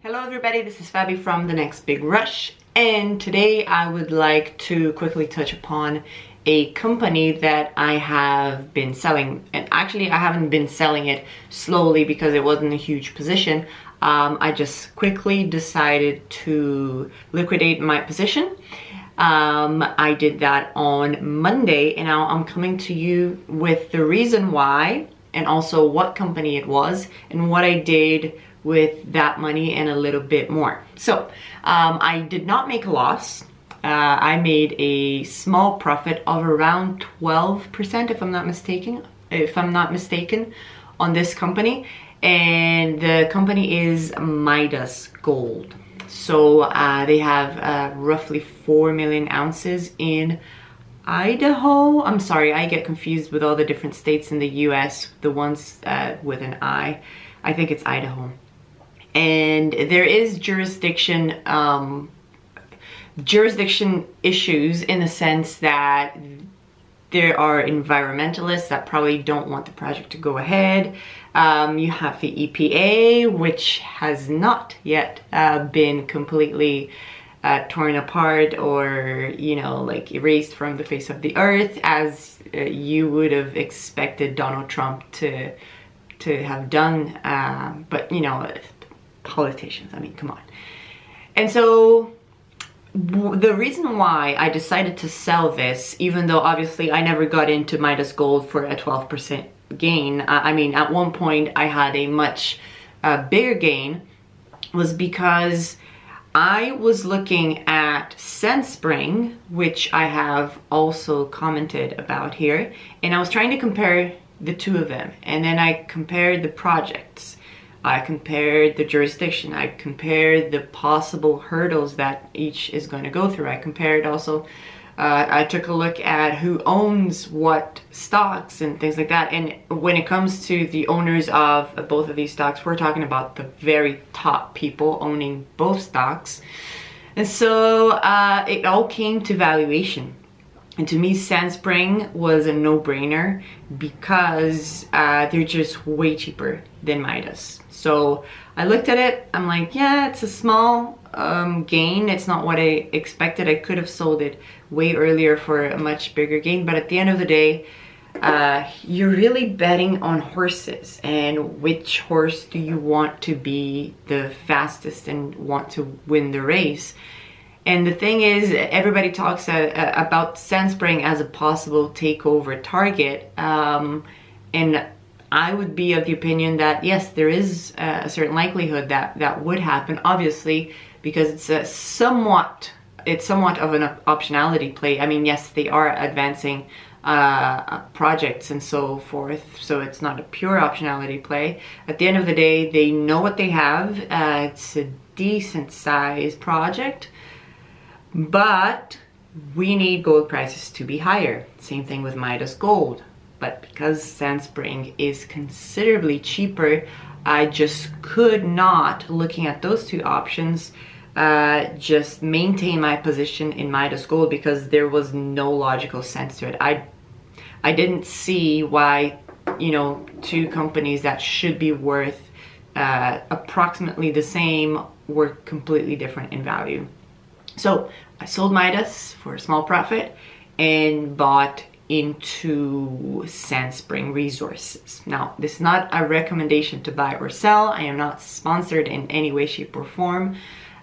Hello everybody, this is Fabi from The Next Big Rush, and today I would like to quickly touch upon a company that I have been selling. And actually I haven't been selling it slowly because it wasn't a huge position. I just quickly decided to liquidate my position. I did that on Monday, and now I'm coming to you with the reason why and also what company it was and what I did with that money and a little bit more. So I did not make a loss. I made a small profit of around 12% if I'm not mistaken on this company, and the company is Midas Gold. So they have roughly 4 million ounces in Idaho. I'm sorry, I get confused with all the different states in the US, the ones with an I think it's Idaho. And there is jurisdiction issues in the sense that there are environmentalists that probably don't want the project to go ahead. You have the EPA, which has not yet been completely torn apart or, you know, like erased from the face of the earth, as you would have expected Donald Trump to have done. But, you know, politicians, I mean, come on. And so the reason why I decided to sell this, even though obviously I never got into Midas Gold for a 12% gain, I mean, at one point I had a much bigger gain, was because I was looking at Sandspring, which I have also commented about here, and I was trying to compare the two of them, and then I compared the projects. I compared the jurisdiction, I compared the possible hurdles that each is going to go through. I compared also, I took a look at who owns what stocks and things like that. And when it comes to the owners of both of these stocks, we're talking about the very top people owning both stocks. And so it all came to valuation. And to me, Sandspring was a no-brainer because they're just way cheaper than Midas. So I looked at it, I'm like, yeah, it's a small gain. It's not what I expected. I could have sold it way earlier for a much bigger gain. But at the end of the day, you're really betting on horses. And which horse do you want to be the fastest and want to win the race? And the thing is, everybody talks about Sandspring as a possible takeover target. And I would be of the opinion that yes, there is a certain likelihood that that would happen, obviously, because it's somewhat of an optionality play. I mean, yes, they are advancing projects and so forth, so it's not a pure optionality play. At the end of the day, they know what they have. It's a decent sized project, but we need gold prices to be higher. Same thing with Midas Gold. But because Sandspring is considerably cheaper, I just could not, looking at those two options, just maintain my position in Midas Gold because there was no logical sense to it. I didn't see why, you know, two companies that should be worth approximately the same were completely different in value. So I sold Midas for a small profit and bought into Sandspring Resources. Now, this is not a recommendation to buy or sell. I am not sponsored in any way, shape, or form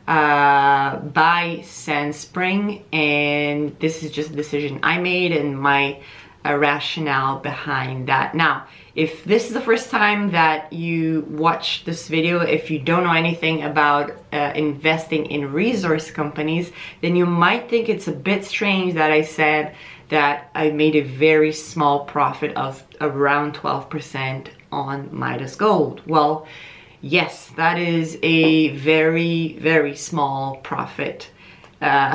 by Sandspring, and this is just a decision I made and my rationale behind that. Now, if this is the first time that you watch this video, if you don't know anything about investing in resource companies, then you might think it's a bit strange that I said that I made a very small profit of around 12% on Midas Gold. Well, yes, that is a very, very small profit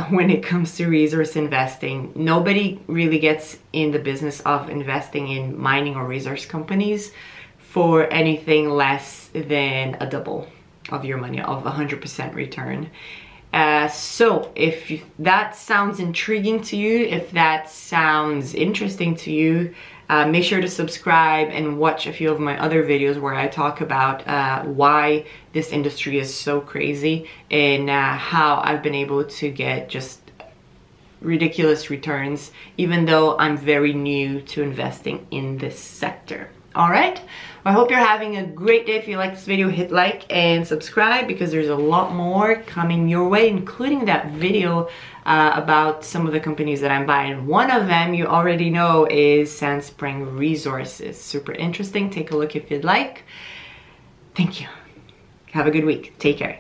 when it comes to resource investing. Nobody really gets in the business of investing in mining or resource companies for anything less than a double of your money, of 100% return. So if that sounds intriguing to you, if that sounds interesting to you, make sure to subscribe and watch a few of my other videos where I talk about why this industry is so crazy and how I've been able to get just ridiculous returns, even though I'm very new to investing in this sector. All right, well, I hope you're having a great day. If you like this video, hit like and subscribe, because there's a lot more coming your way, including that video about some of the companies that I'm buying. One of them you already know is Sandspring Resources. Super interesting. Take a look if you'd like. Thank you. Have a good week. Take care.